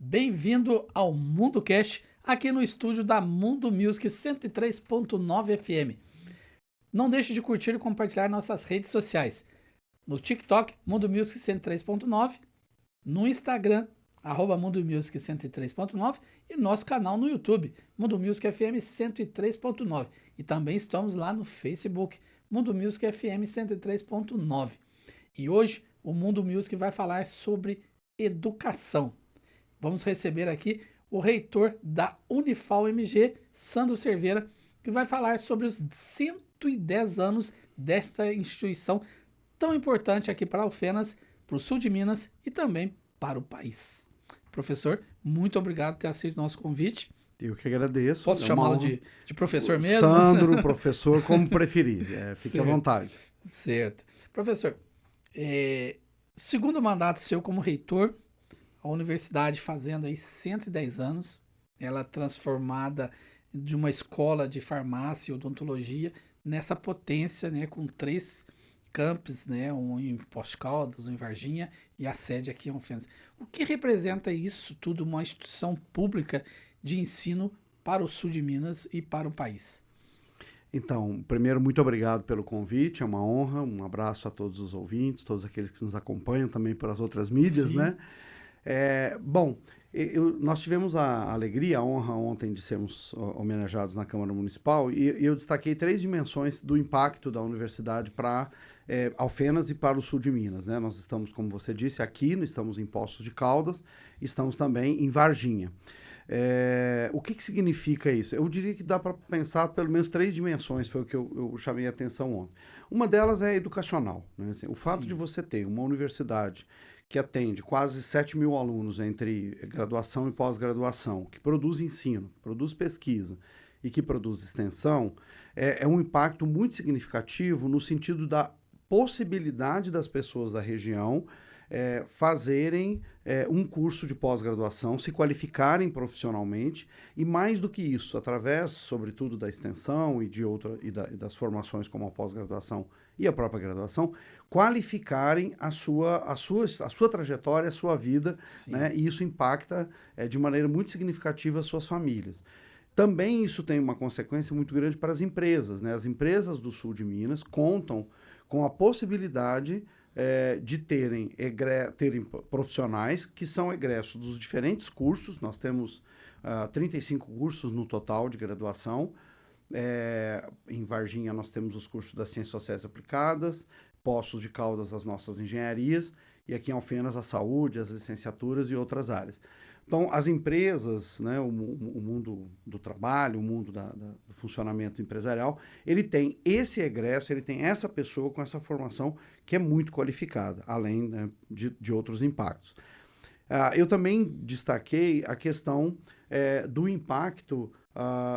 Bem-vindo ao Mundo Cast, aqui no estúdio da Mundo Music 103.9 FM. Não deixe de curtir e compartilhar nossas redes sociais. No TikTok, Mundo Music 103.9, no Instagram, Mundo Music 103.9 e nosso canal no YouTube, Mundo Music FM 103.9. E também estamos lá no Facebook, Mundo Music FM 103.9. E hoje o Mundo Music vai falar sobre educação. Vamos receber aqui o reitor da Unifal-MG, Sandro Cerveira, que vai falar sobre os 110 anos desta instituição tão importante aqui para Alfenas, para o sul de Minas e também para o país. Professor, muito obrigado por ter aceito o nosso convite. Eu que agradeço. Posso chamá-lo de professor mesmo? Sandro, professor, como preferir. Fique à vontade. Certo. Professor, segundo mandato seu como reitor, a universidade fazendo aí 110 anos, ela transformada de uma escola de farmácia e odontologia nessa potência, né, com 3 campos, né, um em Poços de Caldas, um em Varginha e a sede aqui em Alfenas. O que representa isso tudo, uma instituição pública de ensino para o sul de Minas e para o país? Então, primeiro, muito obrigado pelo convite, é uma honra, um abraço a todos os ouvintes, todos aqueles que nos acompanham também pelas outras mídias, Sim. né? Nós tivemos a alegria, a honra ontem de sermos homenageados na Câmara Municipal e eu destaquei 3 dimensões do impacto da universidade para Alfenas e para o sul de Minas, né? Nós estamos, como você disse, aqui, estamos em Poços de Caldas, estamos também em Varginha. O que significa isso? Eu diria que dá para pensar pelo menos 3 dimensões, foi o que eu chamei a atenção ontem. Uma delas é educacional, né? Assim, o fato de você ter uma universidade que atende quase 7 mil alunos entre graduação e pós-graduação, que produz ensino, produz pesquisa e que produz extensão, é um impacto muito significativo no sentido da possibilidade das pessoas da região fazerem um curso de pós-graduação, se qualificarem profissionalmente e, mais do que isso, através, sobretudo, da extensão e das formações como a pós-graduação e a própria graduação, qualificarem a sua trajetória, a sua vida, né? E isso impacta de maneira muito significativa as suas famílias. Também isso tem uma consequência muito grande para as empresas, né? As empresas do sul de Minas contam com a possibilidade de terem profissionais que são egressos dos diferentes cursos. Nós temos 35 cursos no total de graduação. Em Varginha nós temos os cursos das Ciências Sociais Aplicadas, Poços de Caldas as nossas engenharias, e aqui em Alfenas a saúde, as licenciaturas e outras áreas. Então, as empresas, né, o mundo do trabalho, o mundo do funcionamento empresarial, ele tem esse egresso, ele tem essa pessoa com essa formação que é muito qualificada, além, né, de outros impactos. Eu também destaquei a questão do impacto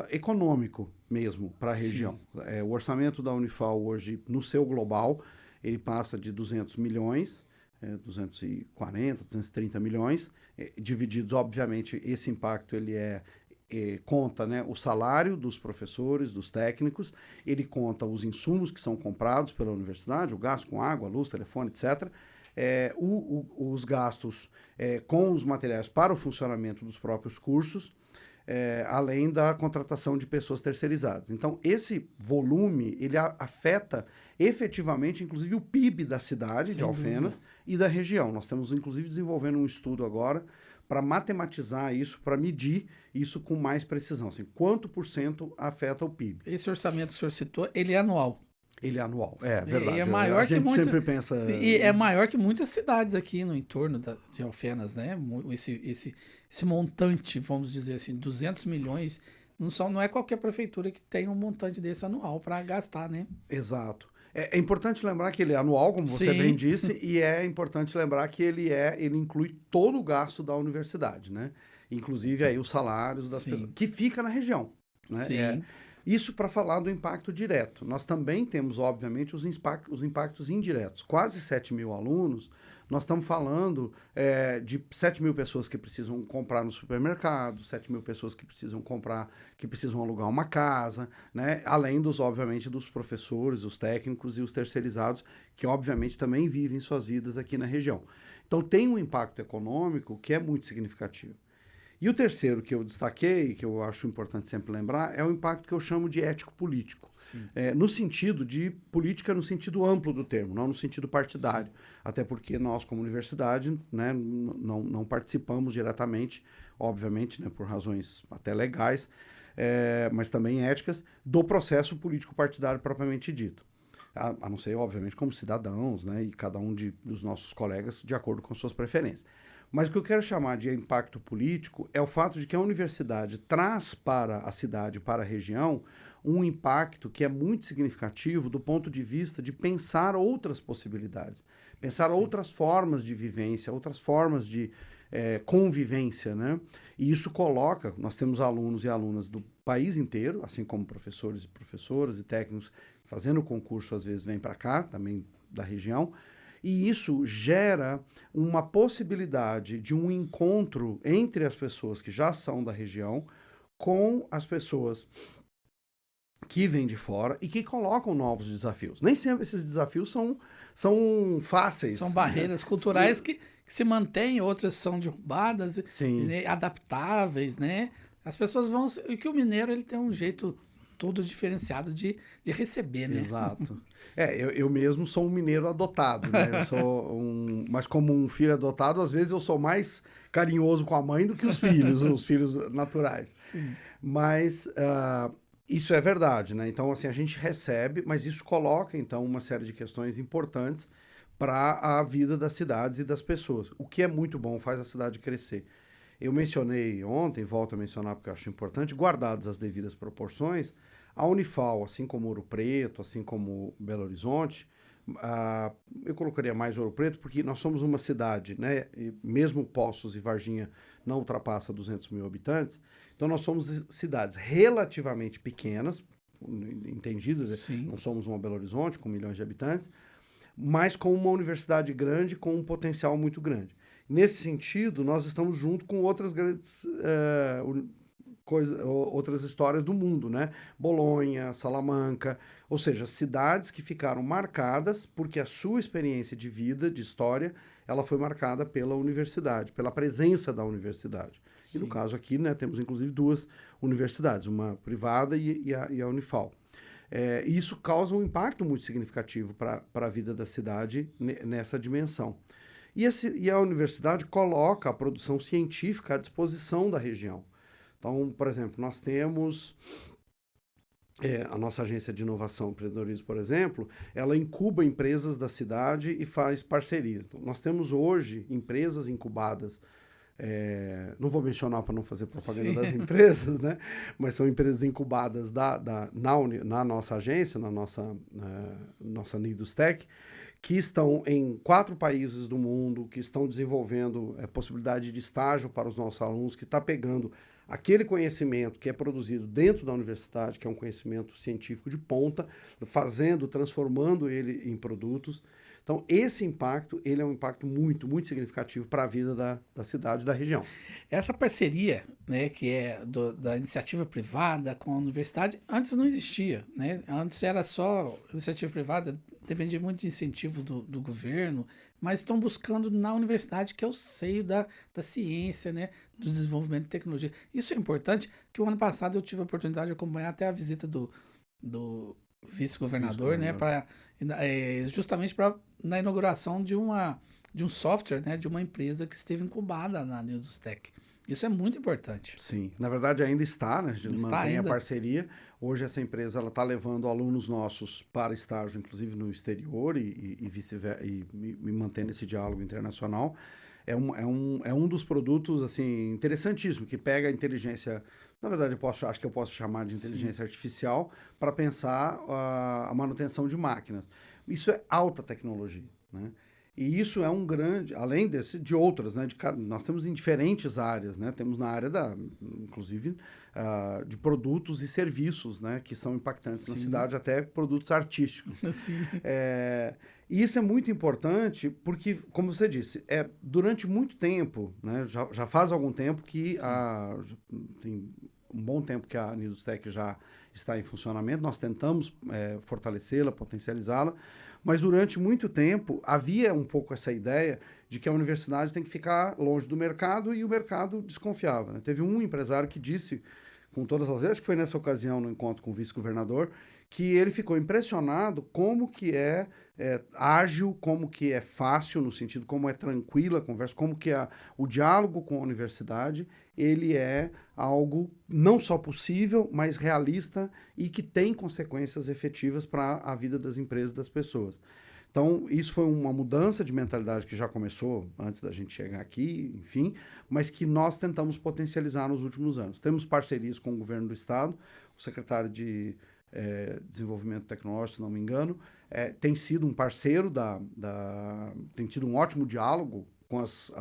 econômico mesmo para a região. O orçamento da Unifal hoje, no seu global, ele passa de 200 milhões, 240, 230 milhões, divididos, obviamente, esse impacto ele conta, né, o salário dos professores, dos técnicos, ele conta os insumos que são comprados pela universidade, o gasto com água, luz, telefone, etc., os gastos com os materiais para o funcionamento dos próprios cursos, além da contratação de pessoas terceirizadas. Então, esse volume, ele afeta efetivamente, inclusive, o PIB da cidade de Alfenas e da região. Nós estamos, inclusive, desenvolvendo um estudo agora para matematizar isso, para medir isso com mais precisão. Assim, quanto % afeta o PIB? Esse orçamento que o senhor citou, ele é anual. Ele é anual, é verdade. É maior a gente sempre pensa... Sim, e é maior que muitas cidades aqui no entorno de Alfenas, né? Esse montante, vamos dizer assim, 200 milhões, não é qualquer prefeitura que tem um montante desse anual para gastar, né? Exato. É importante lembrar que ele é anual, como você bem disse, e é importante lembrar que ele inclui todo o gasto da universidade, né? Inclusive aí os salários das pessoas, que fica na região, né? Sim. Isso para falar do impacto direto. Nós também temos, obviamente, os impactos indiretos. Quase 7 mil alunos, nós estamos falando de 7 mil pessoas que precisam comprar no supermercado, 7 mil pessoas que precisam alugar uma casa, né? Além obviamente, dos professores, os técnicos e os terceirizados, que obviamente também vivem suas vidas aqui na região. Então tem um impacto econômico que é muito significativo. E o terceiro que eu destaquei, que eu acho importante sempre lembrar, é o impacto que eu chamo de ético-político. No sentido de política no sentido amplo do termo, não no sentido partidário. Sim. Até porque nós, como universidade, né, não participamos diretamente, obviamente, né, por razões até legais, mas também éticas, do processo político partidário propriamente dito. A não ser, obviamente, como cidadãos, né, e cada um dos nossos colegas de acordo com suas preferências. Mas o que eu quero chamar de impacto político é o fato de que a universidade traz para a cidade, para a região, um impacto que é muito significativo do ponto de vista de pensar outras possibilidades, pensar outras formas de vivência, outras formas de convivência, né? E isso coloca, nós temos alunos e alunas do país inteiro, assim como professores e professoras e técnicos fazendo o concurso, às vezes vêm para cá, também da região, e isso gera uma possibilidade de um encontro entre as pessoas que já são da região com as pessoas que vêm de fora e que colocam novos desafios. Nem sempre esses desafios são fáceis. São barreiras, né, culturais que se mantêm, outras são derrubadas, né, adaptáveis, né? As pessoas vão... E que o mineiro ele tem um jeito todo diferenciado de receber, né? Exato. Eu mesmo sou um mineiro adotado, né? Mas como um filho adotado, às vezes eu sou mais carinhoso com a mãe do que os filhos naturais. Sim. Mas isso é verdade, né? Então, assim, a gente recebe, mas isso coloca, então, uma série de questões importantes para a vida das cidades e das pessoas. O que é muito bom, faz a cidade crescer. Eu mencionei ontem, volto a mencionar porque eu acho importante, guardadas as devidas proporções, a Unifal, assim como Ouro Preto, assim como Belo Horizonte, eu colocaria mais Ouro Preto porque nós somos uma cidade, né, e mesmo Poços e Varginha não ultrapassa 200 mil habitantes, então nós somos cidades relativamente pequenas, entendido? Sim. Não somos uma Belo Horizonte com milhões de habitantes, mas com uma universidade grande, com um potencial muito grande. Nesse sentido, nós estamos junto com outras grandes outras histórias do mundo, né? Bolonha, Salamanca, ou seja, cidades que ficaram marcadas porque a sua experiência de vida, de história, ela foi marcada pela universidade, pela presença da universidade. Sim. E no caso aqui, né, temos inclusive duas universidades, uma privada e a Unifal. E isso causa um impacto muito significativo para a vida da cidade nessa dimensão. E a universidade coloca a produção científica à disposição da região. Então, por exemplo, nós temos a nossa agência de inovação e empreendedorismo, por exemplo, ela incuba empresas da cidade e faz parcerias. Então, nós temos hoje empresas incubadas, não vou mencionar para não fazer propaganda das empresas, né? Mas são empresas incubadas na nossa agência, na nossa Nidustec, que estão em 4 países do mundo, que estão desenvolvendo possibilidade de estágio para os nossos alunos, que está pegando aquele conhecimento que é produzido dentro da universidade, que é um conhecimento científico de ponta, transformando ele em produtos. Então, esse impacto, ele é um impacto muito, muito significativo para a vida da cidade e da região. Essa parceria, né, que é da iniciativa privada com a universidade, antes não existia, né? Antes era só iniciativa privada, dependia muito de incentivo do governo, mas estão buscando na universidade, que é o seio da ciência, né, do desenvolvimento de tecnologia. Isso é importante, que o ano passado eu tive a oportunidade de acompanhar até a visita do vice-governador, né, justamente na inauguração de um software, né, de uma empresa que esteve incubada na Nidustec. Isso é muito importante. Sim, na verdade ainda está, né? A gente mantém a parceria. Hoje essa empresa está levando alunos nossos para estágio, inclusive no exterior, e vice-versa, e mantendo esse diálogo internacional. É um dos produtos assim, interessantíssimo, que pega a inteligência, na verdade acho que eu posso chamar de inteligência artificial, para pensar a manutenção de máquinas. Isso é alta tecnologia, né? E isso é um grande, além de outras, né? Nós temos em diferentes áreas, né? Temos na área inclusive, de produtos e serviços, né? Que são impactantes na cidade, até produtos artísticos. Sim. E isso é muito importante porque, como você disse, durante muito tempo, né? Já faz algum tempo que tem um bom tempo que a Unidos Tech já está em funcionamento, nós tentamos fortalecê-la, potencializá-la, mas durante muito tempo havia um pouco essa ideia de que a universidade tem que ficar longe do mercado e o mercado desconfiava, né? Teve um empresário que disse, com todas as vezes, acho que foi nessa ocasião no encontro com o vice-governador, que ele ficou impressionado como que é ágil, como que é fácil, no sentido como é tranquila a conversa, como que o diálogo com a universidade, ele é algo não só possível, mas realista e que tem consequências efetivas para a vida das empresas e das pessoas. Então, isso foi uma mudança de mentalidade que já começou antes da gente chegar aqui, enfim, mas que nós tentamos potencializar nos últimos anos. Temos parcerias com o governo do estado, o secretário de Desenvolvimento Tecnológico, se não me engano, tem sido um parceiro tem tido um ótimo diálogo com as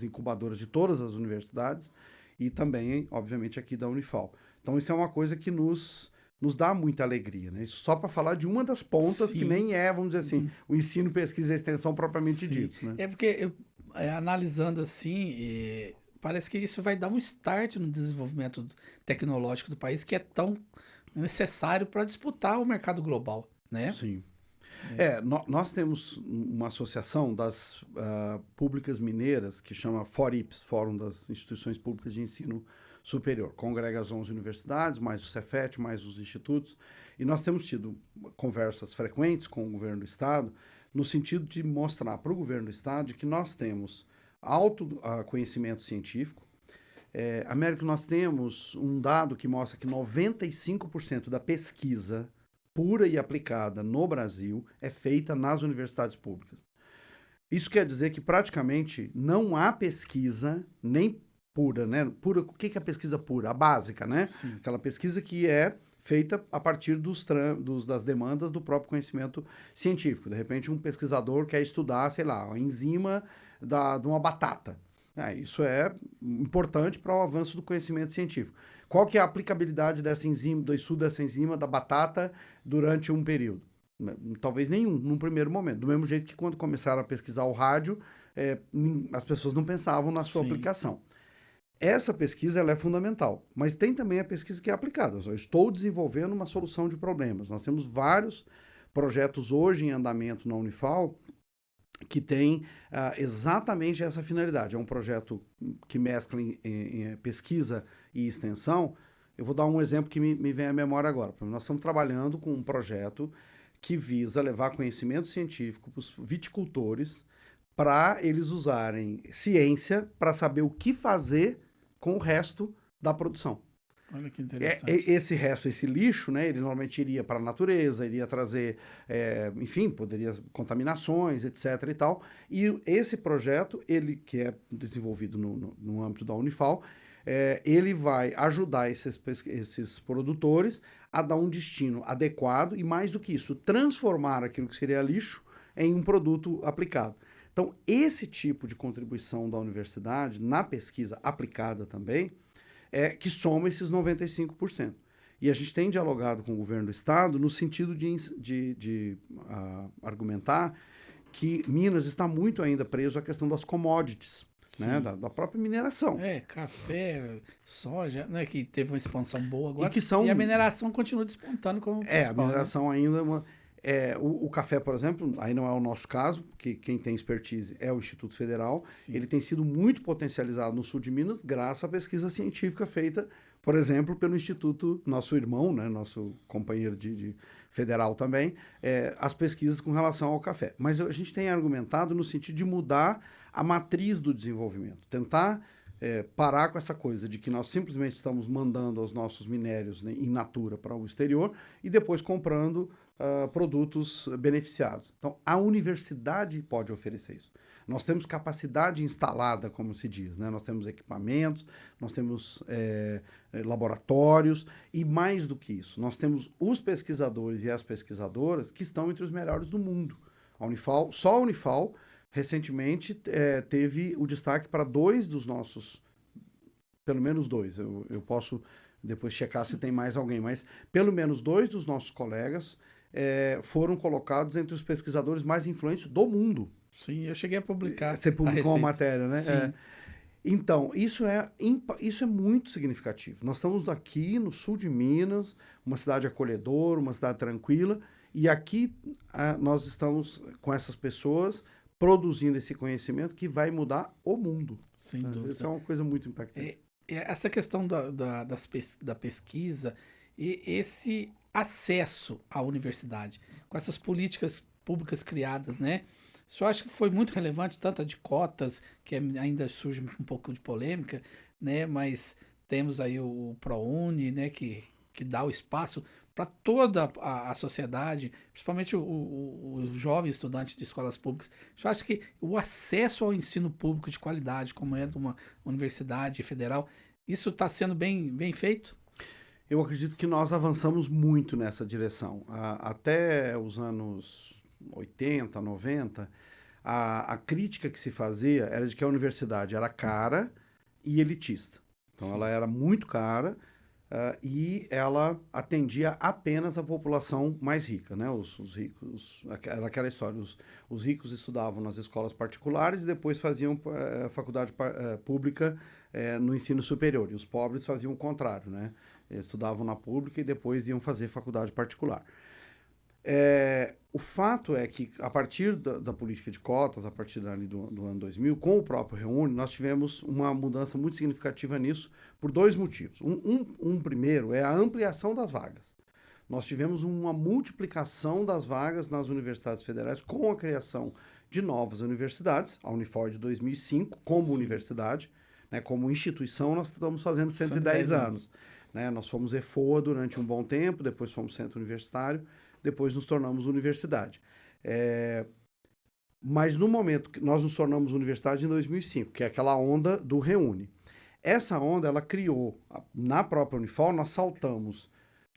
incubadoras de todas as universidades e também, obviamente, aqui da Unifal. Então, isso é uma coisa que nos dá muita alegria, né? Isso só para falar de uma das pontas, sim, que nem vamos dizer assim, o ensino, pesquisa e extensão propriamente dito, né? É porque, analisando assim, parece que isso vai dar um start no desenvolvimento tecnológico do país, que é tão necessário para disputar o mercado global, né? Sim. Nós temos uma associação das públicas mineiras que chama FORIPS, Fórum das Instituições Públicas de Ensino Superior. Congrega as 11 universidades, mais o Cefet, mais os institutos. E nós temos tido conversas frequentes com o governo do estado no sentido de mostrar para o governo do estado que nós temos alto conhecimento científico. Américo, nós temos um dado que mostra que 95% da pesquisa pura e aplicada no Brasil é feita nas universidades públicas. Isso quer dizer que praticamente não há pesquisa nem pura, né? Pura, o que é a pesquisa pura? A básica, né? Sim. Aquela pesquisa que é feita a partir das demandas do próprio conhecimento científico. De repente, um pesquisador quer estudar, sei lá, a enzima de uma batata. Isso é importante para o avanço do conhecimento científico. Qual que é a aplicabilidade dessa enzima, do estudo dessa enzima da batata durante um período? Talvez nenhum, num primeiro momento. Do mesmo jeito que quando começaram a pesquisar o rádio, as pessoas não pensavam na sua aplicação. Essa pesquisa ela é fundamental, mas tem também a pesquisa que é aplicada. Eu estou desenvolvendo uma solução de problemas. Nós temos vários projetos hoje em andamento na Unifal que tem exatamente essa finalidade. É um projeto que mescla em pesquisa e extensão. Eu vou dar um exemplo que me vem à memória agora. Nós estamos trabalhando com um projeto que visa levar conhecimento científico para os viticultores, para eles usarem ciência para saber o que fazer com o resto da produção. Olha que interessante. Esse lixo, né, ele normalmente iria para a natureza, iria trazer, enfim, poderia contaminações, etc. e tal. E esse projeto, ele que é desenvolvido no âmbito da Unifal, ele vai ajudar esses produtores a dar um destino adequado e, mais do que isso, transformar aquilo que seria lixo em um produto aplicado. Então, esse tipo de contribuição da universidade, na pesquisa aplicada também, que soma esses 95%. E a gente tem dialogado com o governo do estado no sentido de argumentar que Minas está muito ainda preso à questão das commodities, né, da própria mineração. Café, soja, né, que teve uma expansão boa agora. E a mineração continua despontando como principal, a mineração, né? Ainda... o café, por exemplo, aí não é o nosso caso, porque quem tem expertise é o Instituto Federal. Sim. Ele tem sido muito potencializado no sul de Minas, graças à pesquisa científica feita, por exemplo, pelo Instituto, nosso irmão, né, nosso companheiro de federal também, as pesquisas com relação ao café. Mas a gente tem argumentado no sentido de mudar a matriz do desenvolvimento, tentar parar com essa coisa de que nós simplesmente estamos mandando os nossos minérios, né, in natura para o exterior e depois comprando produtos beneficiados. Então, a universidade pode oferecer isso. Nós temos capacidade instalada, como se diz, né? Nós temos equipamentos, nós temos laboratórios e, mais do que isso, nós temos os pesquisadores e as pesquisadoras que estão entre os melhores do mundo. Só a Unifal, recentemente, teve o destaque para 2 dos nossos, pelo menos 2, eu posso depois checar se tem mais alguém, mas pelo menos 2 dos nossos colegas foram colocados entre os pesquisadores mais influentes do mundo. Sim, eu cheguei a publicar. Você publicou uma matéria, né? Sim. Então, isso é muito significativo. Nós estamos aqui no sul de Minas, uma cidade acolhedora, uma cidade tranquila, e aqui nós estamos com essas pessoas produzindo esse conhecimento que vai mudar o mundo. Sem Né? dúvida. Isso é uma coisa muito impactante. Essa questão da pesquisa e esse acesso à universidade, com essas políticas públicas criadas, né? Isso eu acho que foi muito relevante, tanto a de cotas, que ainda surge um pouco de polêmica, né? Mas temos aí o ProUni, né? Que dá o espaço para toda a sociedade, principalmente os jovens estudantes de escolas públicas. Eu acho que o acesso ao ensino público de qualidade, como é de uma universidade federal, isso está sendo bem feito? Eu acredito que nós avançamos muito nessa direção. Até os anos 80, 90, a crítica que se fazia era de que a universidade era cara e elitista. Então, Sim. ela era muito cara e ela atendia apenas a população mais rica, né? Os ricos, era aquela história, os ricos estudavam nas escolas particulares e depois faziam faculdade pública no ensino superior, e os pobres faziam o contrário, né? Estudavam na pública e depois iam fazer faculdade particular. O fato é que, a partir da política de cotas, a partir ali do ano 2000, com o próprio Reúne, nós tivemos uma mudança muito significativa nisso por dois motivos. Um primeiro é a ampliação das vagas. Nós tivemos uma multiplicação das vagas nas universidades federais com a criação de novas universidades, a Unifor de 2005, como Sim. universidade, né, como instituição, nós estamos fazendo 110 anos. Né? Nós fomos EFOA durante um bom tempo, depois fomos centro universitário, depois nos tornamos universidade. Mas no momento que nós nos tornamos universidade em 2005, que é aquela onda do Reúne. Essa onda, ela criou, na própria Unifor, nós saltamos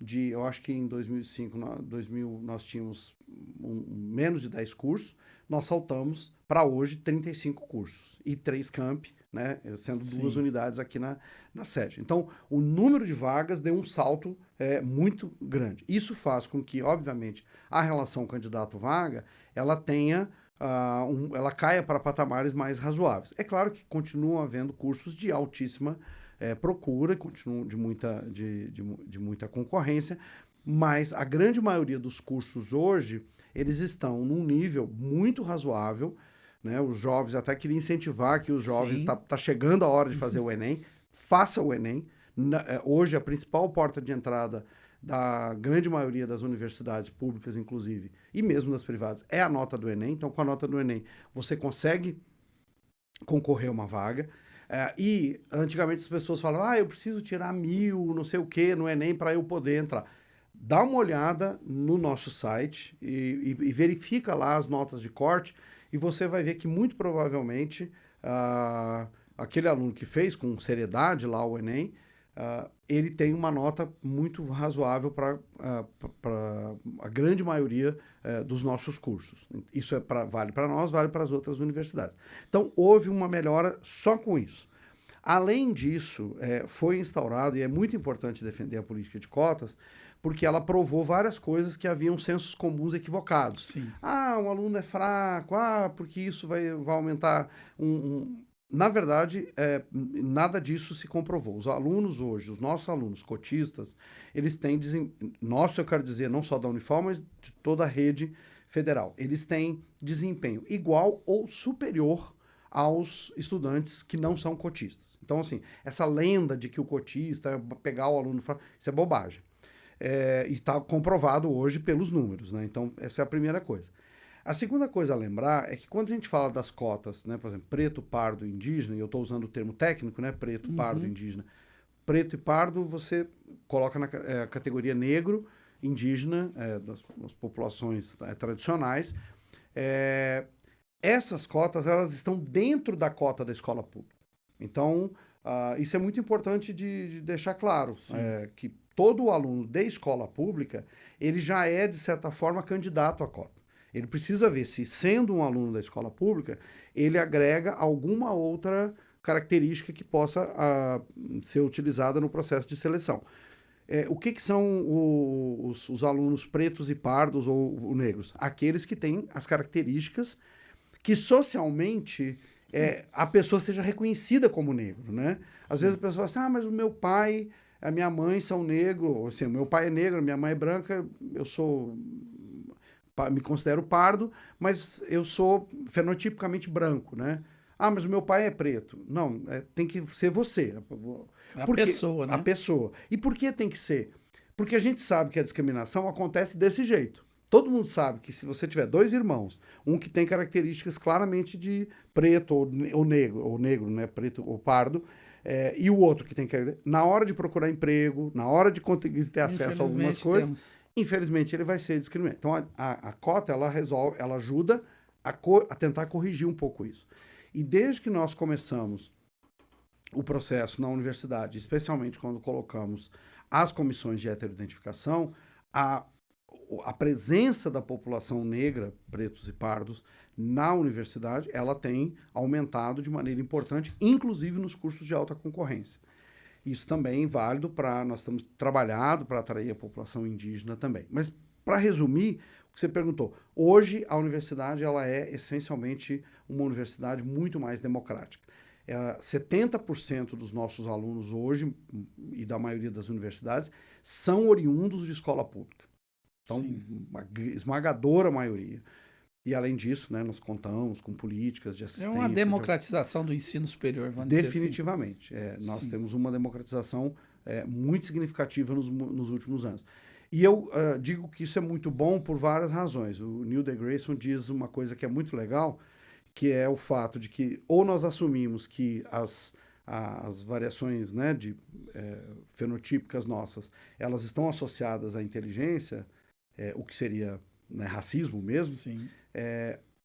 eu acho que em 2005, 2000, nós tínhamos menos de 10 cursos, nós saltamos para hoje 35 cursos e 3 campi, né, sendo Sim. 2 unidades aqui na sede. Então, o número de vagas deu um salto muito grande. Isso faz com que, obviamente, a relação candidato-vaga, ela tenha, ela caia para patamares mais razoáveis. É claro que continuam havendo cursos de altíssima procura, continuam de muita concorrência, mas a grande maioria dos cursos hoje, eles estão num nível muito razoável, né? Os jovens, até queria incentivar que os jovens, tá chegando a hora de fazer o Enem, faça o Enem. Hoje, a principal porta de entrada da grande maioria das universidades públicas, inclusive, e mesmo das privadas, é a nota do Enem. Então, com a nota do Enem, você consegue concorrer a uma vaga. E antigamente as pessoas falavam, eu preciso tirar 1000, não sei o que, no Enem para eu poder entrar. Dá uma olhada no nosso site e verifica lá as notas de corte e você vai ver que muito provavelmente aquele aluno que fez com seriedade lá o Enem, ele tem uma nota muito razoável para a grande maioria dos nossos cursos. Isso vale para nós, vale para as outras universidades. Então, houve uma melhora só com isso. Além disso, foi instaurado, e é muito importante defender a política de cotas, porque ela provou várias coisas que haviam sensos comuns equivocados. Sim. Um aluno é fraco, porque isso vai aumentar Na verdade, nada disso se comprovou. Os alunos hoje, os nossos alunos cotistas, eles têm, nosso eu quero dizer, não só da Unifor, mas de toda a rede federal, eles têm desempenho igual ou superior aos estudantes que não são cotistas. Então, assim, essa lenda de que o cotista é pegar o aluno, isso é bobagem. E está comprovado hoje pelos números, né? Então, essa é a primeira coisa. A segunda coisa a lembrar é que quando a gente fala das cotas, né, por exemplo, preto, pardo, indígena, e eu estou usando o termo técnico, né, preto, pardo, indígena. Preto e pardo você coloca na categoria negro, indígena, das populações tradicionais. Essas cotas, elas estão dentro da cota da escola pública. Então, isso é muito importante de deixar claro, que todo aluno de escola pública, ele já é, de certa forma, candidato à cota. Ele precisa ver se, sendo um aluno da escola pública, ele agrega alguma outra característica que possa ser utilizada no processo de seleção. O que são os alunos pretos e pardos ou negros? Aqueles que têm as características que socialmente a pessoa seja reconhecida como negro, né? Às vezes a pessoa fala assim, mas o meu pai, a minha mãe são negros, assim, o meu pai é negro, a minha mãe é branca, me considero pardo, mas eu sou fenotipicamente branco, né? Mas o meu pai é preto. Não, tem que ser você. A pessoa, né? A pessoa. E por que tem que ser? Porque a gente sabe que a discriminação acontece desse jeito. Todo mundo sabe que se você tiver dois irmãos, um que tem características claramente de preto ou negro, né? Preto ou pardo, e o outro que tem características, na hora de procurar emprego, na hora de conseguir ter acesso a algumas coisas, infelizmente ele vai ser discriminado. Então a cota, ela ajuda a tentar corrigir um pouco isso. E desde que nós começamos o processo na universidade, especialmente quando colocamos as comissões de heteroidentificação, a presença da população negra, pretos e pardos, na universidade, ela tem aumentado de maneira importante, inclusive nos cursos de alta concorrência. Isso também é válido nós estamos trabalhando para atrair a população indígena também. Mas, para resumir, o que você perguntou, hoje a universidade ela é essencialmente uma universidade muito mais democrática. 70% dos nossos alunos hoje, e da maioria das universidades, são oriundos de escola pública. Então, uma esmagadora maioria. E, além disso, né, nós contamos com políticas de assistência. É uma democratização do ensino superior, vamos dizer assim. Definitivamente. Nós temos uma democratização muito significativa nos últimos anos. E eu digo que isso é muito bom por várias razões. O Neil deGrasse Tyson diz uma coisa que é muito legal, que é o fato de que ou nós assumimos que as variações, né, fenotípicas nossas, elas estão associadas à inteligência, o que seria, né, racismo mesmo,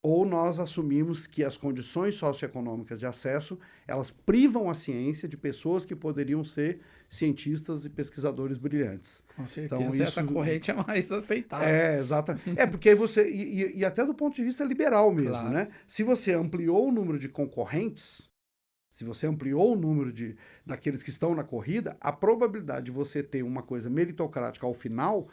ou nós assumimos que as condições socioeconômicas de acesso, elas privam a ciência de pessoas que poderiam ser cientistas e pesquisadores brilhantes. Com certeza, então, essa corrente é mais aceitável. Exatamente. Porque aí você... E até do ponto de vista liberal mesmo, claro, né? Se você ampliou o número de concorrentes, se você ampliou o número daqueles que estão na corrida, a probabilidade de você ter uma coisa meritocrática ao final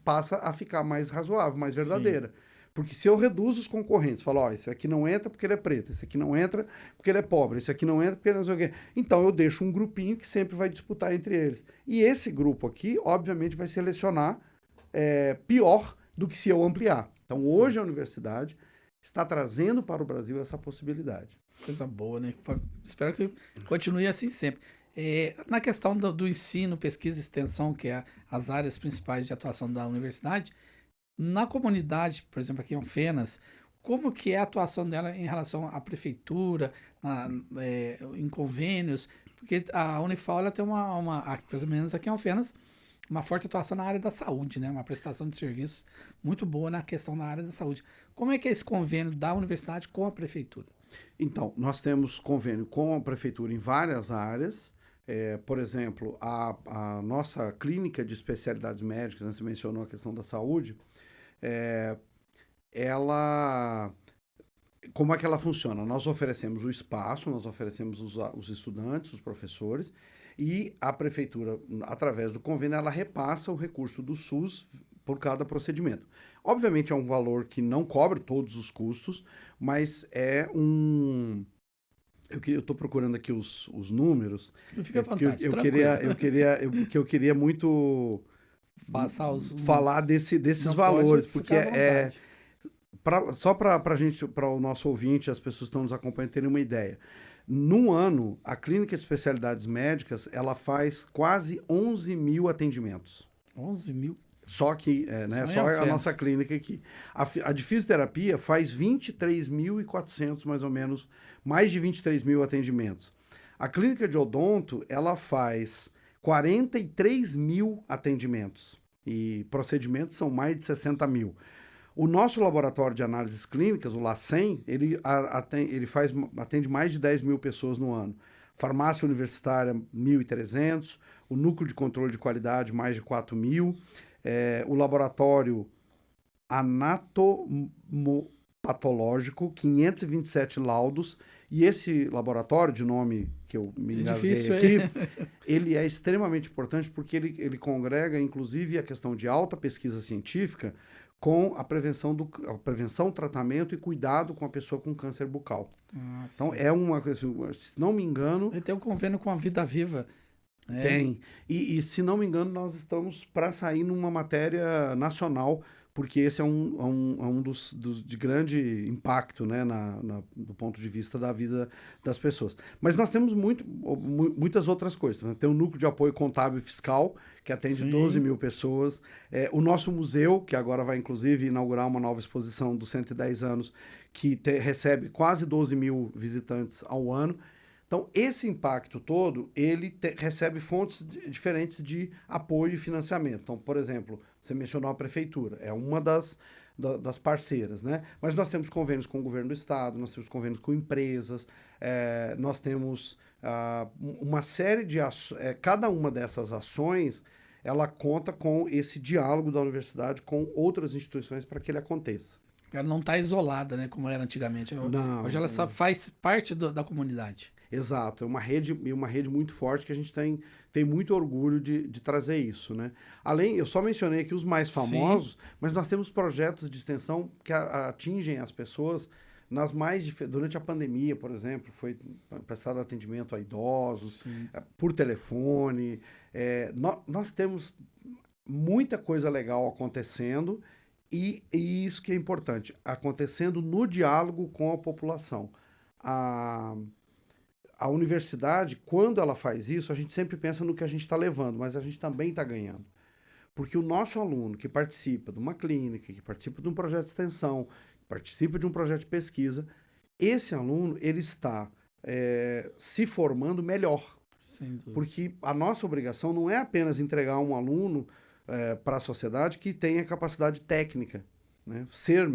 passa a ficar mais razoável, mais verdadeira. Sim. Porque se eu reduzo os concorrentes, falo, esse aqui não entra porque ele é preto, esse aqui não entra porque ele é pobre, esse aqui não entra porque ele não sei o quê. Então eu deixo um grupinho que sempre vai disputar entre eles. E esse grupo aqui, obviamente, vai selecionar pior do que se eu ampliar. Então hoje a universidade está trazendo para o Brasil essa possibilidade. Coisa boa, né? Espero que continue assim sempre. Na questão do ensino, pesquisa e extensão, que é as áreas principais de atuação da universidade, na comunidade, por exemplo, aqui em Alfenas, como que é a atuação dela em relação à prefeitura, em convênios? Porque a Unifal ela tem pelo menos aqui em Alfenas, uma forte atuação na área da saúde, né? Uma prestação de serviços muito boa na questão da área da saúde. Como é que é esse convênio da universidade com a prefeitura? Então, nós temos convênio com a prefeitura em várias áreas. Por exemplo, a nossa clínica de especialidades médicas, né, você mencionou a questão da saúde, como é que ela funciona? Nós oferecemos o espaço, nós oferecemos os estudantes, os professores, e a prefeitura, através do convênio, ela repassa o recurso do SUS por cada procedimento. Obviamente é um valor que não cobre todos os custos, mas eu estou procurando aqui os números. Fica à vontade, eu queria muito falar desses valores, porque só para o nosso ouvinte, as pessoas que estão nos acompanhando terem uma ideia. Num ano, a clínica de especialidades médicas, ela faz quase 11 mil atendimentos. 11 mil? Só que, só a nossa clínica aqui. A de fisioterapia faz 23.400, mais ou menos, mais de 23 mil atendimentos. A clínica de odonto, ela faz 43 mil atendimentos. E procedimentos são mais de 60 mil. O nosso laboratório de análises clínicas, o LACEN, ele atende mais de 10 mil pessoas no ano. Farmácia universitária, 1.300. O núcleo de controle de qualidade, mais de 4 mil. O laboratório anatomopatológico, 527 laudos, e esse laboratório, de nome que eu me engasguei aqui, ele é extremamente importante porque ele congrega, inclusive, a questão de alta pesquisa científica com a prevenção, tratamento e cuidado com a pessoa com câncer bucal. Então, é uma coisa, se não me engano... Ele tem um convênio com a Vida Viva. Né? Tem. E, se não me engano, nós estamos para sair numa matéria nacional, porque esse é um dos de grande impacto, né, do ponto de vista da vida das pessoas. Mas nós temos muitas outras coisas. Né? Tem o Núcleo de Apoio Contábil e Fiscal, que atende Sim. 12 mil pessoas. O nosso museu, que agora vai, inclusive, inaugurar uma nova exposição dos 110 anos, que recebe quase 12 mil visitantes ao ano. Então, esse impacto todo, ele recebe fontes diferentes de apoio e financiamento. Então, por exemplo, você mencionou a prefeitura, é uma das parceiras, né? Mas nós temos convênios com o governo do estado, nós temos convênios com empresas, nós temos uma série de ações. Cada uma dessas ações, ela conta com esse diálogo da universidade com outras instituições para que ele aconteça. Ela não está isolada, né, como era antigamente. Hoje ela faz parte da comunidade. Exato, é uma rede muito forte que a gente tem muito orgulho de trazer isso, né? Eu só mencionei aqui os mais famosos, sim, mas nós temos projetos de extensão que atingem as pessoas durante a pandemia, por exemplo, foi prestado atendimento a idosos, por telefone. Nós temos muita coisa legal acontecendo e isso que é importante, acontecendo no diálogo com a população. A universidade, quando ela faz isso, a gente sempre pensa no que a gente está levando, mas a gente também está ganhando. Porque o nosso aluno que participa de uma clínica, que participa de um projeto de extensão, que participa de um projeto de pesquisa, esse aluno ele está se formando melhor. Sem dúvida. Porque a nossa obrigação não é apenas entregar um aluno para a sociedade que tenha capacidade técnica, né? Ser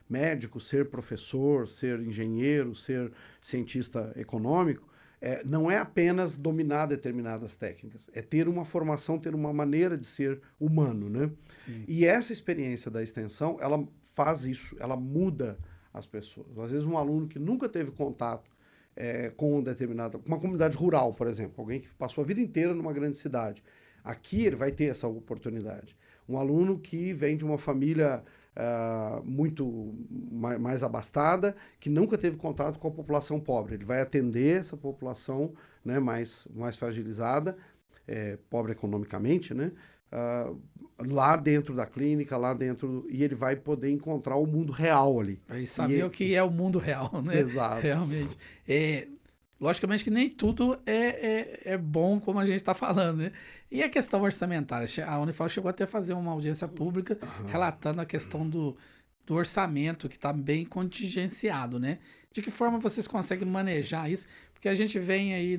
médico, ser professor, ser engenheiro, ser cientista econômico, não é apenas dominar determinadas técnicas, é ter uma formação, ter uma maneira de ser humano, né? Sim. E essa experiência da extensão, ela faz isso, ela muda as pessoas. Às vezes um aluno que nunca teve contato com uma comunidade rural, por exemplo, alguém que passou a vida inteira numa grande cidade, aqui ele vai ter essa oportunidade. Um aluno que vem de uma família muito mais abastada, que nunca teve contato com a população pobre. Ele vai atender essa população, né, mais fragilizada, pobre economicamente, né, lá dentro da clínica, e ele vai poder encontrar o mundo real ali. E saber o que é o mundo real, né? Exato. Realmente. Logicamente que nem tudo é bom, como a gente está falando, né? E a questão orçamentária? A Unifal chegou até a fazer uma audiência pública relatando a questão do orçamento, que está bem contingenciado, né? De que forma vocês conseguem manejar isso? Porque a gente vem aí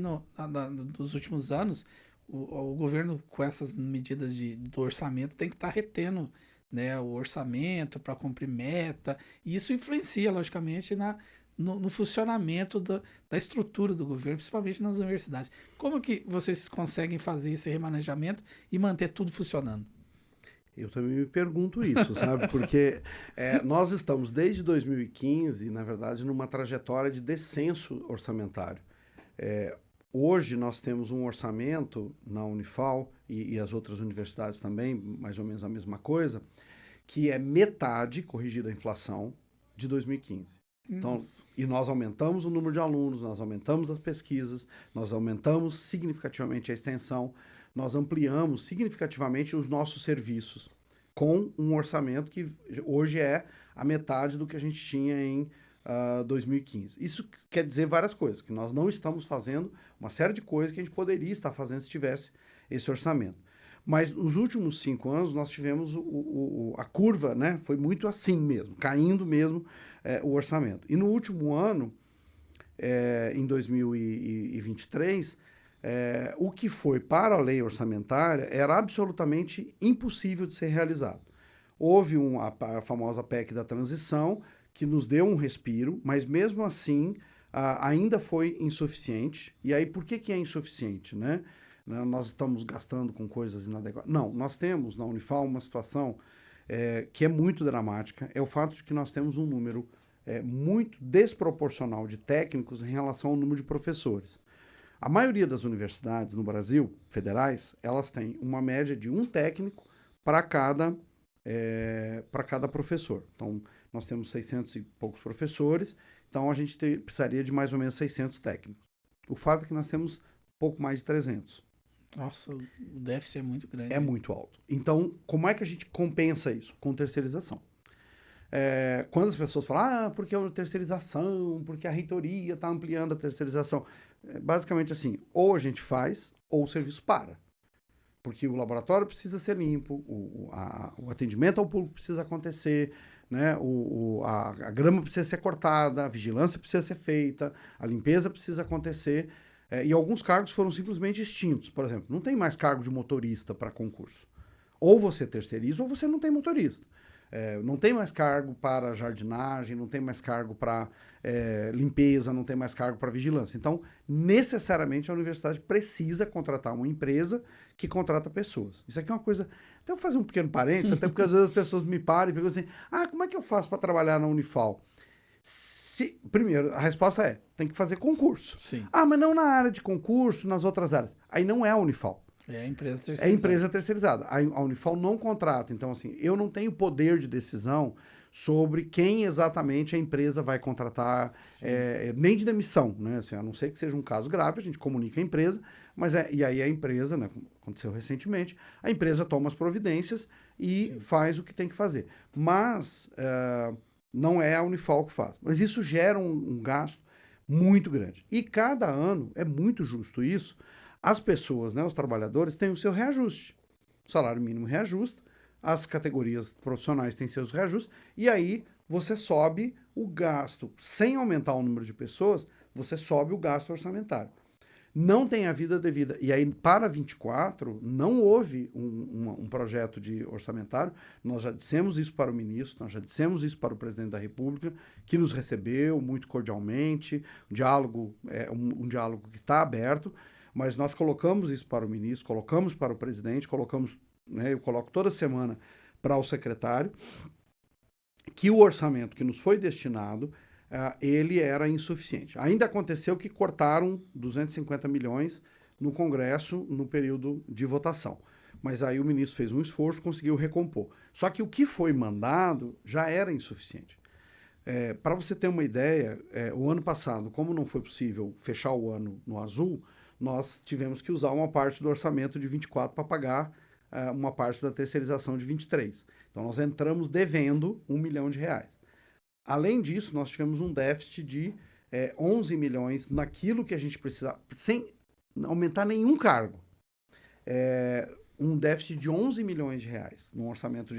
dos últimos anos, o governo com essas medidas do orçamento tem que estar retendo, né, o orçamento para cumprir meta, e isso influencia, logicamente, no funcionamento da estrutura do governo, principalmente nas universidades. Como que vocês conseguem fazer esse remanejamento e manter tudo funcionando? Eu também me pergunto isso, sabe? Porque nós estamos desde 2015, na verdade, numa trajetória de descenso orçamentário. Hoje nós temos um orçamento na Unifal e as outras universidades também, mais ou menos a mesma coisa, que é metade, corrigida a inflação, de 2015. Então, e nós aumentamos o número de alunos, nós aumentamos as pesquisas, nós aumentamos significativamente a extensão, nós ampliamos significativamente os nossos serviços com um orçamento que hoje é a metade do que a gente tinha em 2015. Isso quer dizer várias coisas, que nós não estamos fazendo uma série de coisas que a gente poderia estar fazendo se tivesse esse orçamento. Mas nos últimos 5 anos nós tivemos a curva, né? Foi muito assim mesmo, caindo mesmo o orçamento. E no último ano, em 2023, o que foi para a lei orçamentária era absolutamente impossível de ser realizado. Houve a famosa PEC da transição, que nos deu um respiro, mas mesmo assim ainda foi insuficiente. E aí, por que é insuficiente, né? Nós estamos gastando com coisas inadequadas. Não, nós temos na Unifal uma situação que é muito dramática, é o fato de que nós temos um número muito desproporcional de técnicos em relação ao número de professores. A maioria das universidades no Brasil, federais, elas têm uma média de um técnico para cada para cada professor. Então, nós temos 600 e poucos professores, então a gente precisaria de mais ou menos 600 técnicos. O fato é que nós temos pouco mais de 300. Nossa, o déficit é muito grande. É muito alto. Então, como é que a gente compensa isso? Com terceirização. Quando as pessoas falam, porque é terceirização, porque a reitoria está ampliando a terceirização. Basicamente assim, ou a gente faz, ou o serviço para. Porque o laboratório precisa ser limpo, o atendimento ao público precisa acontecer, né? A grama precisa ser cortada, a vigilância precisa ser feita, a limpeza precisa acontecer. E alguns cargos foram simplesmente extintos. Por exemplo, não tem mais cargo de motorista para concurso. Ou você terceiriza ou você não tem motorista. Não tem mais cargo para jardinagem, não tem mais cargo para limpeza, não tem mais cargo para vigilância. Então, necessariamente, a universidade precisa contratar uma empresa que contrata pessoas. Isso aqui é uma coisa... Até vou fazer um pequeno parênteses, até porque às vezes as pessoas me param e perguntam assim, como é que eu faço para trabalhar na Unifal? Primeiro, a resposta tem que fazer concurso. Sim. Mas não na área de concurso, nas outras áreas. Aí não é a Unifal. É a empresa terceirizada. É a empresa terceirizada. A Unifal não contrata. Então, assim, eu não tenho poder de decisão sobre quem exatamente a empresa vai contratar, nem de demissão, né? Assim, a não ser que seja um caso grave, a gente comunica a empresa, mas e aí a empresa, né, aconteceu recentemente, a empresa toma as providências e faz o que tem que fazer. Mas não é a Unifal que faz. Mas isso gera um gasto muito grande. E cada ano, é muito justo isso, as pessoas, né, os trabalhadores, têm o seu reajuste. O salário mínimo reajusta, as categorias profissionais têm seus reajustes, e aí você sobe o gasto. Sem aumentar o número de pessoas, você sobe o gasto orçamentário. Não tem a vida devida. E aí, para 24, não houve um projeto de orçamentário. Nós já dissemos isso para o ministro, nós já dissemos isso para o presidente da República, que nos recebeu muito cordialmente. O diálogo é um diálogo que está aberto, mas nós colocamos isso para o ministro, colocamos para o presidente, colocamos, né, eu coloco toda semana para o secretário, que o orçamento que nos foi destinado, ele era insuficiente. Ainda aconteceu que cortaram 250 milhões no Congresso no período de votação. Mas aí o ministro fez um esforço, conseguiu recompor. Só que o que foi mandado já era insuficiente. Para você ter uma ideia, o ano passado, como não foi possível fechar o ano no azul, nós tivemos que usar uma parte do orçamento de 24 para pagar uma parte da terceirização de 23. Então, nós entramos devendo R$1 milhão. Além disso, nós tivemos um déficit de 11 milhões naquilo que a gente precisava, sem aumentar nenhum cargo. Um déficit de 11 milhões de reais no orçamento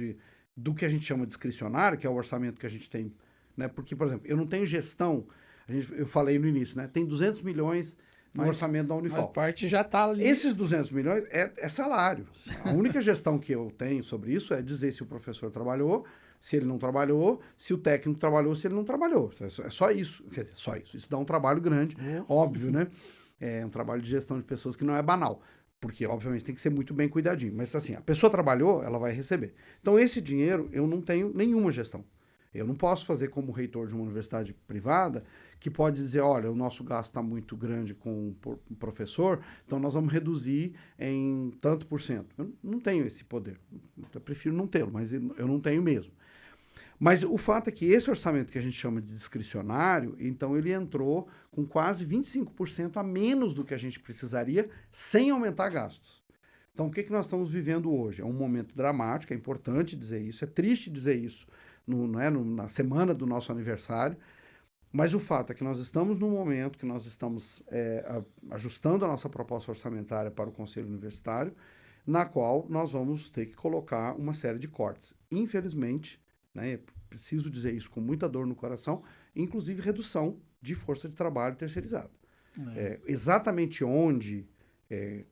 do que a gente chama discricionário, que é o orçamento que a gente tem, né? Porque, por exemplo, eu não tenho gestão, eu falei no início, né? Tem 200 milhões no orçamento da Unifal. A parte já está ali. Esses 200 milhões é salário. A única gestão que eu tenho sobre isso é dizer se o professor trabalhou, se ele não trabalhou, se o técnico trabalhou, se ele não trabalhou. É só isso. Quer dizer, só isso. Isso dá um trabalho grande, óbvio, né? É um trabalho de gestão de pessoas que não é banal. Porque, obviamente, tem que ser muito bem cuidadinho. Mas, assim, a pessoa trabalhou, ela vai receber. Então, esse dinheiro, eu não tenho nenhuma gestão. Eu não posso fazer como reitor de uma universidade privada que pode dizer, olha, o nosso gasto está muito grande com o professor, então nós vamos reduzir em tanto por cento. Eu não tenho esse poder. Eu prefiro não tê-lo, mas eu não tenho mesmo. Mas o fato é que esse orçamento que a gente chama de discricionário, então ele entrou com quase 25% a menos do que a gente precisaria sem aumentar gastos. Então, o que nós estamos vivendo hoje? É um momento dramático, é importante dizer isso, é triste dizer isso, na semana do nosso aniversário, mas o fato é que nós estamos num momento que nós estamos ajustando a nossa proposta orçamentária para o Conselho Universitário, na qual nós vamos ter que colocar uma série de cortes. Infelizmente, né, preciso dizer isso com muita dor no coração, inclusive redução de força de trabalho terceirizada. Exatamente onde,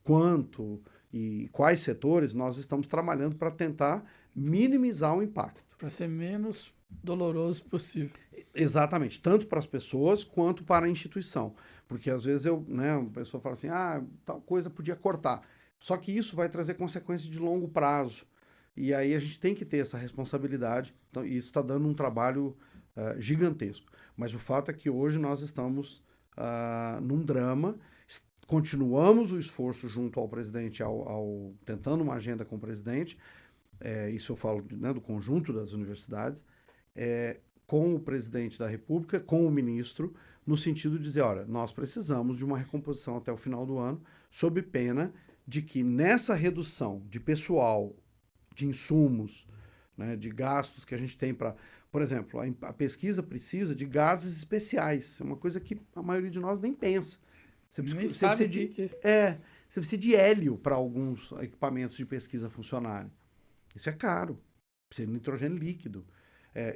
quanto e quais setores nós estamos trabalhando para tentar minimizar o impacto. Para ser menos doloroso possível. Exatamente, tanto para as pessoas quanto para a instituição. Porque às vezes a pessoa fala assim, tal coisa podia cortar. Só que isso vai trazer consequências de longo prazo. E aí a gente tem que ter essa responsabilidade. Então, e isso está dando um trabalho gigantesco. Mas o fato é que hoje nós estamos num drama. Continuamos o esforço junto ao presidente, tentando uma agenda com o presidente. isso eu falo, né, do conjunto das universidades, com o presidente da República, com o ministro, no sentido de dizer, olha, nós precisamos de uma recomposição até o final do ano, sob pena de que nessa redução de pessoal, de insumos, né, de gastos que a gente tem para... Por exemplo, a pesquisa precisa de gases especiais, é uma coisa que a maioria de nós nem pensa. Você precisa de hélio para alguns equipamentos de pesquisa funcionarem. Isso é caro. Precisa de nitrogênio líquido.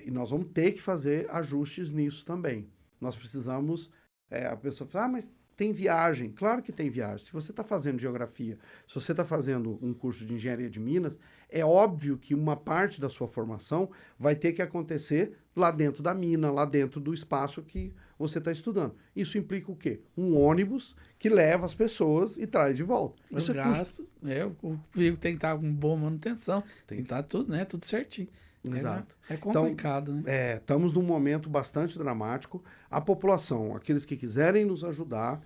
E nós vamos ter que fazer ajustes nisso também. Nós precisamos... a pessoa fala, mas tem viagem. Claro que tem viagem. Se você está fazendo geografia, se você está fazendo um curso de engenharia de Minas, é óbvio que uma parte da sua formação vai ter que acontecer lá dentro da mina, lá dentro do espaço que você está estudando. Isso implica o quê? Um ônibus que leva as pessoas e traz de volta. Isso gasto, o veículo tem que estar com boa manutenção, tem que estar tudo, né, tudo certinho. Exato. É complicado, então, né? Estamos num momento bastante dramático. A população, aqueles que quiserem nos ajudar,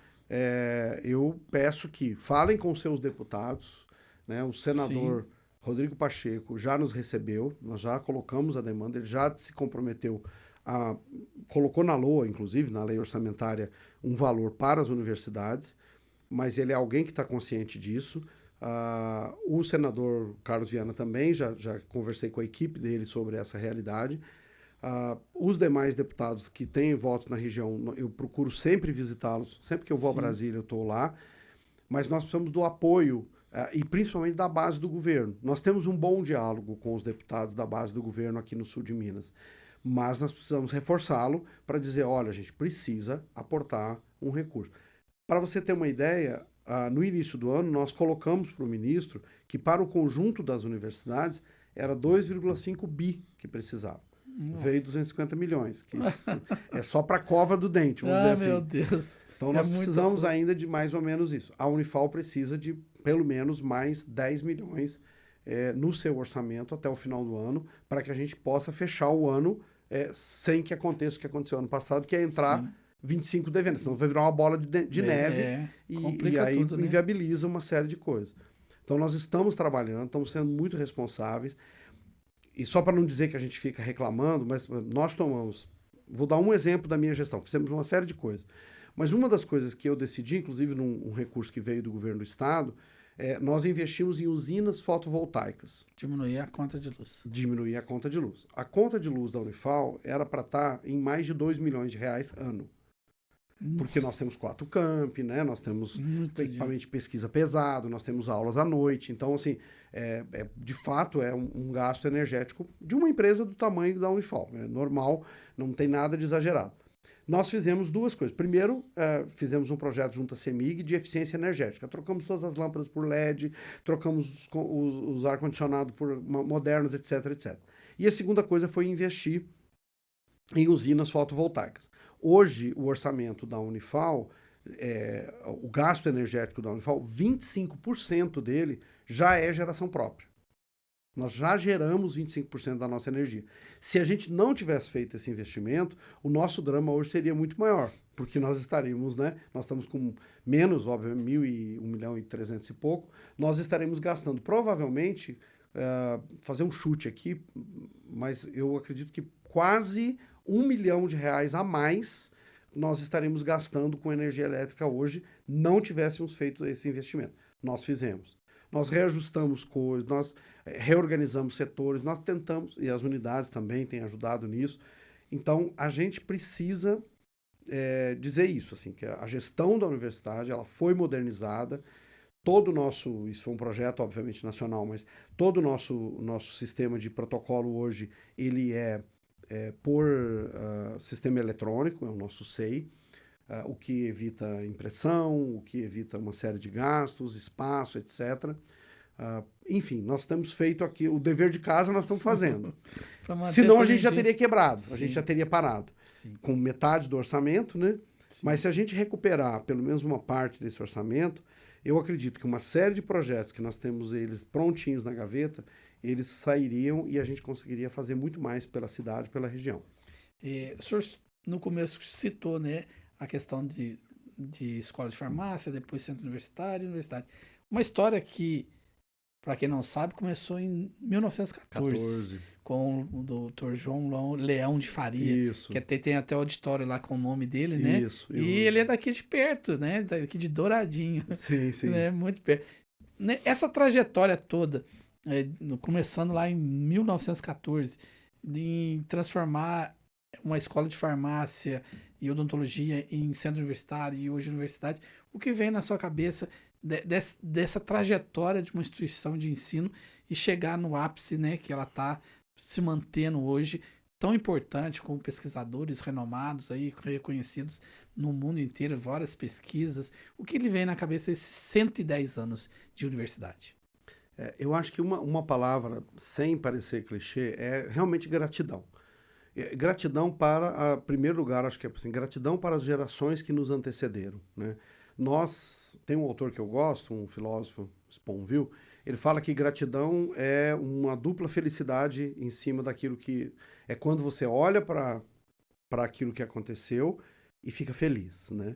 eu peço que falem com seus deputados, né? O senador Rodrigo Pacheco já nos recebeu, nós já colocamos a demanda, ele já se comprometeu colocou na LOA, inclusive, na lei orçamentária, um valor para as universidades, mas ele é alguém que está consciente disso. O senador Carlos Viana também, já conversei com a equipe dele sobre essa realidade. Os demais deputados que têm votos na região, eu procuro sempre visitá-los, sempre que eu vou a Brasília eu estou lá, mas nós precisamos do apoio e principalmente da base do governo. Nós temos um bom diálogo com os deputados da base do governo aqui no sul de Minas, mas nós precisamos reforçá-lo para dizer, olha, a gente precisa aportar um recurso. Para você ter uma ideia, no início do ano, nós colocamos para o ministro que para o conjunto das universidades era 2,5 bi que precisava. Nossa. Veio 250 milhões, que isso é só para a cova do dente, vamos dizer assim. Meu Deus. Então nós precisamos ainda de mais ou menos isso. A Unifal precisa de pelo menos mais 10 milhões no seu orçamento até o final do ano, para que a gente possa fechar o ano sem que aconteça o que aconteceu ano passado, que é entrar 25 devendo, senão vai virar uma bola de neve e aí tudo, né? Inviabiliza uma série de coisas. Então nós estamos trabalhando, estamos sendo muito responsáveis, e só para não dizer que a gente fica reclamando, mas nós tomamos, vou dar um exemplo da minha gestão, fizemos uma série de coisas, mas uma das coisas que eu decidi, inclusive num recurso que veio do governo do estado, nós investimos em usinas fotovoltaicas. Diminuir a conta de luz. Diminuir a conta de luz. A conta de luz da Unifal era para estar em mais de 2 milhões de reais ano. Nossa. Porque nós temos 4 campi, né? Nós temos equipamento de pesquisa pesado, nós temos aulas à noite. Então, assim, de fato, é um gasto energético de uma empresa do tamanho da Unifal. É normal, não tem nada de exagerado. Nós fizemos duas coisas. Primeiro, fizemos um projeto junto à CEMIG de eficiência energética. Trocamos todas as lâmpadas por LED, trocamos os ar-condicionado por modernos, etc, etc. E a segunda coisa foi investir em usinas fotovoltaicas. Hoje, o orçamento da Unifal, o gasto energético da Unifal, 25% dele já é geração própria. Nós já geramos 25% da nossa energia. Se a gente não tivesse feito esse investimento, o nosso drama hoje seria muito maior, porque nós estaríamos, né? Nós estamos com menos, obviamente, 1 milhão e 300 e pouco, nós estaremos gastando, provavelmente, fazer um chute aqui, mas eu acredito que quase 1 milhão de reais a mais nós estaremos gastando com energia elétrica hoje, não tivéssemos feito esse investimento. Nós fizemos. Nós reajustamos coisas, nós reorganizamos setores, nós tentamos, e as unidades também têm ajudado nisso. Então, a gente precisa dizer isso, assim, que a gestão da universidade ela foi modernizada, todo o nosso, isso foi um projeto, obviamente, nacional, mas todo o nosso sistema de protocolo hoje, ele por sistema eletrônico, é o nosso SEI, o que evita impressão, o que evita uma série de gastos, espaço, etc. Enfim, nós temos feito aqui, o dever de casa nós estamos fazendo. Senão a gente já teria quebrado, a gente já teria parado. Sim. Com metade do orçamento, né? Sim. Mas se a gente recuperar pelo menos uma parte desse orçamento, eu acredito que uma série de projetos que nós temos eles prontinhos na gaveta, eles sairiam e a gente conseguiria fazer muito mais pela cidade, pela região. O senhor, no começo, citou, né, a questão de escola de farmácia, depois centro universitário, universidade. Uma história que para quem não sabe, começou em 1914, 14. com o doutor João Leão de Faria, Isso, que tem até o auditório lá com o nome dele, né? isso. E ele é daqui de perto, né? Daqui de Douradinho, Sim, sim. né? Muito perto. Essa trajetória toda, começando lá em 1914, em transformar uma escola de farmácia e odontologia em centro universitário e hoje universidade, o que vem na sua cabeça dessa trajetória de uma instituição de ensino e chegar no ápice, né, que ela está se mantendo hoje, tão importante, com pesquisadores renomados aí, reconhecidos no mundo inteiro, várias pesquisas. O que lhe vem na cabeça esses 110 anos de universidade? Eu acho que uma palavra, sem parecer clichê, é realmente gratidão. Gratidão para, em primeiro lugar, acho que é assim, gratidão para as gerações que nos antecederam, né? Tem um autor que eu gosto, um filósofo, Sponville, ele fala que gratidão é uma dupla felicidade em cima daquilo que... É quando você olha para aquilo que aconteceu e fica feliz, né?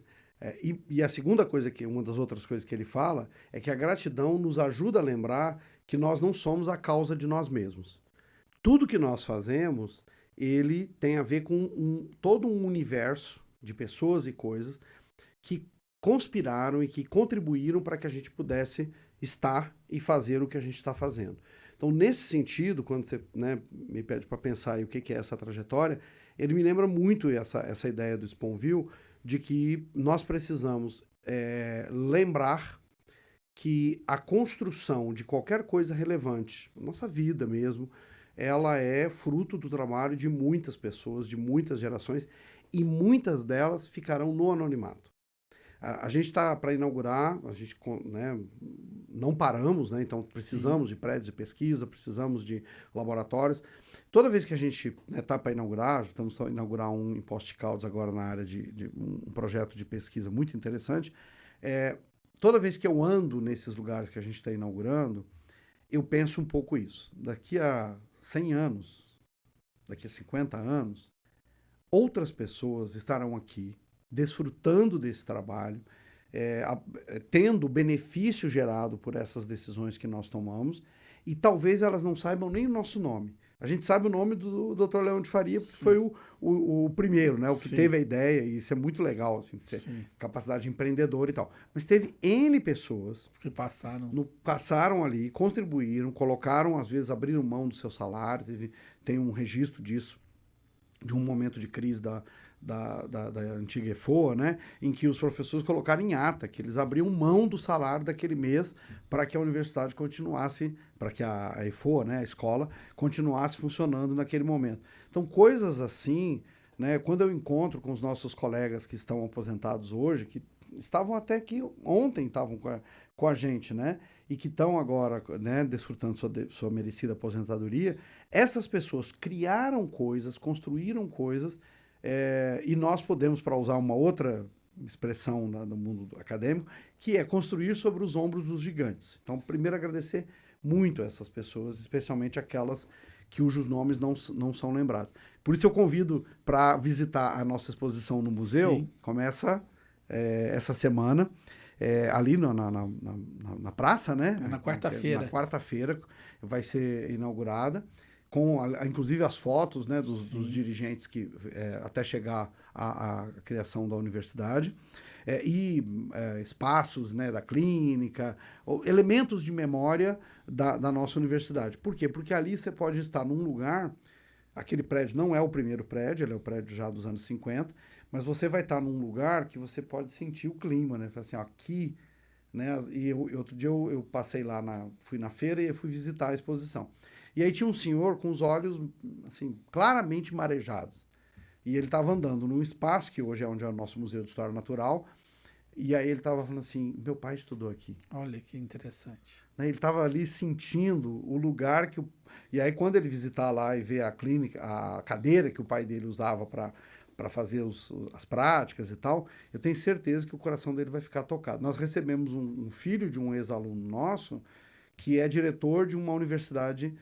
E a segunda coisa, uma das outras coisas que ele fala, é que a gratidão nos ajuda a lembrar que nós não somos a causa de nós mesmos. Tudo que nós fazemos, ele tem a ver com todo um universo de pessoas e coisas que conspiraram e que contribuíram para que a gente pudesse estar e fazer o que a gente está fazendo. Então, nesse sentido, quando você, né, me pede para pensar aí o que é essa trajetória, ele me lembra muito essa ideia do Sponville de que nós precisamos lembrar que a construção de qualquer coisa relevante, nossa vida mesmo, ela é fruto do trabalho de muitas pessoas, de muitas gerações, e muitas delas ficarão no anonimato. A gente está para inaugurar, a gente, né, não paramos, né, então precisamos de prédios de pesquisa, precisamos de laboratórios. Toda vez que a gente está para inaugurar, estamos para inaugurar um em Poços de Caldas agora na área de um projeto de pesquisa muito interessante, toda vez que eu ando nesses lugares que a gente está inaugurando, eu penso um pouco isso. Daqui a 100 anos, daqui a 50 anos, outras pessoas estarão aqui desfrutando desse trabalho, tendo o benefício gerado por essas decisões que nós tomamos, e talvez elas não saibam nem o nosso nome. A gente sabe o nome do Dr. Leão de Faria, porque foi o primeiro, né? O que teve a ideia, e isso é muito legal, assim, de ser capacidade empreendedora e tal. Mas teve N pessoas que passaram ali, contribuíram, colocaram, às vezes, abriram mão do seu salário, tem um registro disso, de um momento de crise da antiga EFOA, né, em que os professores colocaram em ata que eles abriam mão do salário daquele mês para que a universidade continuasse, para que a EFOA, né, a escola, continuasse funcionando naquele momento. Então, coisas assim, né, quando eu encontro com os nossos colegas que estão aposentados hoje, que estavam até que ontem estavam com a gente, né, e que estão agora, né, desfrutando sua merecida aposentadoria, essas pessoas criaram coisas, construíram coisas, e nós podemos, para usar uma outra expressão no mundo acadêmico, que é construir sobre os ombros dos gigantes. Então, primeiro agradecer muito a essas pessoas, especialmente aquelas cujos nomes não são lembrados. Por isso eu convido para visitar a nossa exposição no museu. Começa essa semana, ali na praça, né? Na quarta-feira. Na quarta-feira vai ser inaugurada, com inclusive as fotos, né, dos dirigentes que até chegar à criação da universidade, espaços, né, da clínica, elementos de memória da nossa universidade. Por quê? Porque ali você pode estar num lugar, aquele prédio não é o primeiro prédio, ele é o prédio já dos anos 50, mas você vai estar num lugar que você pode sentir o clima, né? Assim, ó, aqui, né? E outro dia eu passei lá, fui na feira e fui visitar a exposição. E aí tinha um senhor com os olhos, assim, claramente marejados. E ele estava andando num espaço, que hoje é onde é o nosso Museu de História Natural, e aí ele estava falando assim, meu pai estudou aqui. Olha que interessante. Ele estava ali sentindo o lugar que... E aí quando ele visitar lá e ver a clínica, a cadeira que o pai dele usava para fazer as práticas e tal, eu tenho certeza que o coração dele vai ficar tocado. Nós recebemos um filho de um ex-aluno nosso, que é diretor de uma universidade,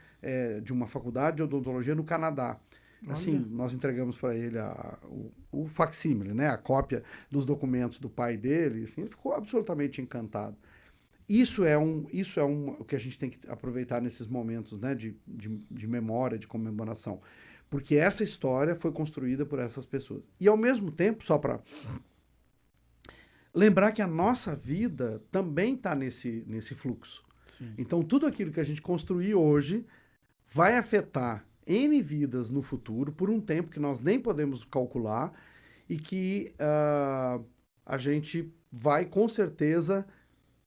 de uma faculdade de odontologia no Canadá. Assim, nós entregamos para ele o facsímile, né, a cópia dos documentos do pai dele, assim, ele ficou absolutamente encantado. Isso é o que a gente tem que aproveitar nesses momentos, né, de memória, de comemoração. Porque essa história foi construída por essas pessoas. E ao mesmo tempo, só para lembrar que a nossa vida também está nesse fluxo. Sim. Então, tudo aquilo que a gente construir hoje vai afetar N vidas no futuro, por um tempo que nós nem podemos calcular, e que a gente vai, com certeza,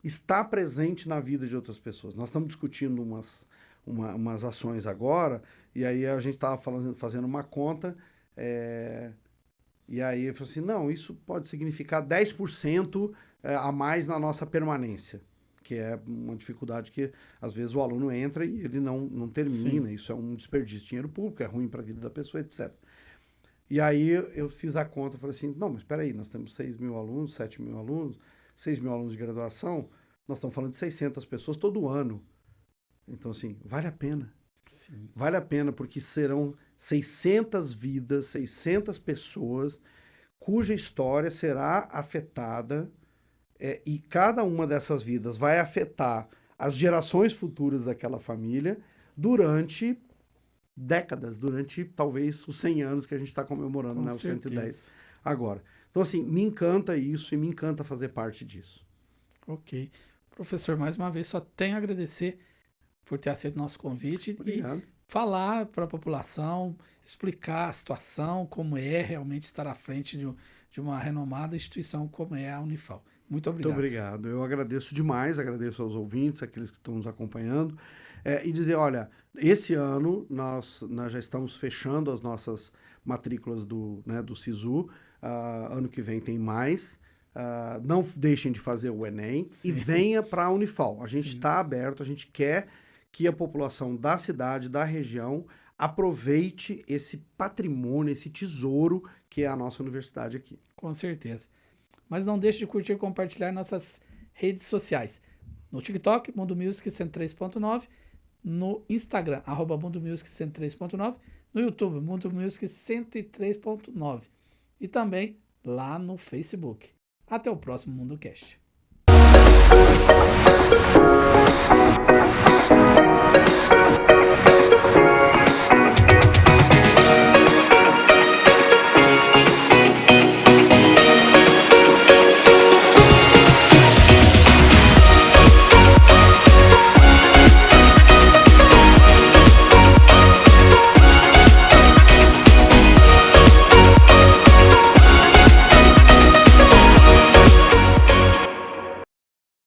estar presente na vida de outras pessoas. Nós estamos discutindo umas ações agora, e aí a gente estava fazendo uma conta, e aí eu falei assim, não, isso pode significar 10% a mais na nossa permanência, que é uma dificuldade que, às vezes, o aluno entra e ele não termina. Sim. Isso é um desperdício de dinheiro público, é ruim para a vida da pessoa, etc. E aí eu fiz a conta, falei assim, não, mas espera aí, nós temos 6 mil alunos, 7 mil alunos, 6 mil alunos de graduação, nós estamos falando de 600 pessoas todo ano. Então, assim, vale a pena. Sim. Vale a pena, porque serão 600 vidas, 600 pessoas cuja história será afetada, e cada uma dessas vidas vai afetar as gerações futuras daquela família durante décadas, durante talvez os 100 anos que a gente está comemorando, né, os 110 agora. Então, assim, me encanta isso e me encanta fazer parte disso. Ok. Professor, mais uma vez, só tenho a agradecer por ter aceito o nosso convite. Obrigado. E falar para a população, explicar a situação, como é realmente estar à frente de uma renomada instituição como é a Unifal. Muito obrigado. Muito obrigado. Eu agradeço demais, agradeço aos ouvintes, aqueles que estão nos acompanhando, e dizer, olha, esse ano nós já estamos fechando as nossas matrículas do SISU, ano que vem tem mais. Não deixem de fazer o Enem. Sim. E venha para a Unifal. A gente está aberto, a gente quer que a população da cidade, da região, aproveite esse patrimônio, esse tesouro que é a nossa universidade aqui. Com certeza. Mas não deixe de curtir e compartilhar nossas redes sociais. No TikTok, Mundo Music 103.9. No Instagram, @Mundo Music 103.9. No YouTube, Mundo Music 103.9. E também lá no Facebook. Até o próximo MundoCast.